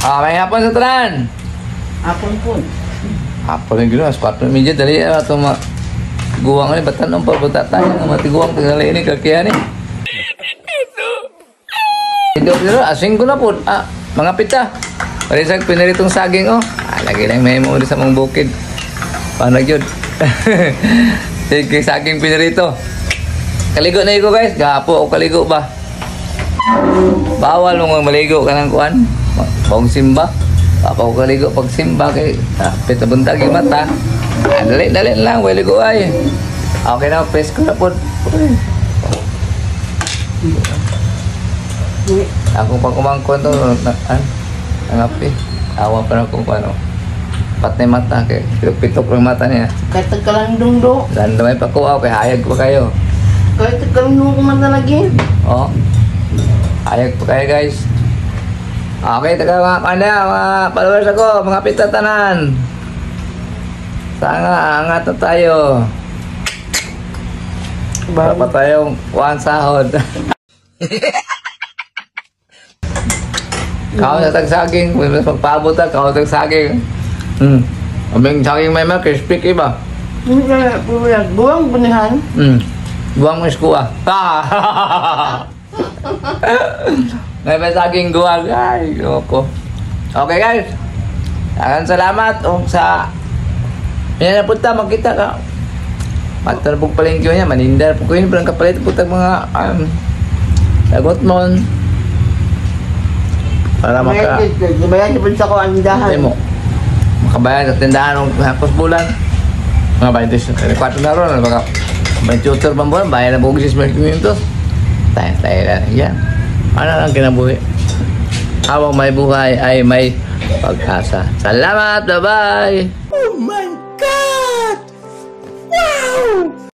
May hapon sa tanan. Hapon po. Hapon yung gano'n, 4:30 dali ito guwang ini batan ang pabuta tayo ng matiguang tagali ini kakiyan eh. Dito asing ko na po. Mga pita. Parisag pinaritong saging oh. Lagi lang may mo sa mong bukid. Paano yun? Sige saging pinarito. Kaligo na iko guys. Gapo o kaligo ba? Bawal mong maligo ka ng kuan. Pag simba. Papa ko kaligo pag simba kay pita buntag yung mata. Dali lang. Waligo ay. Okay na. Pesko na po. Ako pag kumangkon to, nangapi. Awa pa na kung ano. Patay mata kay pitok ng mata niya. Kahit tagkalandong do. Landamay pa ko kay hayag pa kayo. Kahit tagkalandong ko man lagi. Oh. Hayag pa kayo guys. Okay, taga mga kanda, mga followers ako, mga pitatanan. Angat na tayo. Para pa tayong kuhan sahod. Kao sa tagsaging, magpabot ka, kao sa tagsaging. Aming saging may mga crispy iba. Buwang bunihan. Buwang mo iskuha. May saging guwag. Ay, loko. Okay guys. Salamat sa yan na punta, magkita ka. Matalbog pala yung niya, manindar. Kung yun, parang kapalit po mga sagot mo. Para Gabayan niyo po sa ko ang tindahan. Hindi mo. Makabayan sa tindahan ng hapos bulan. Mga 24 na ron. May tutor pang bulan. Bayan na po 6 minutos. Tayo lang. Yan. Ano lang kinabuhi? Habang may buhay ay may pag-asa. Salamat! Bye-bye! Oh my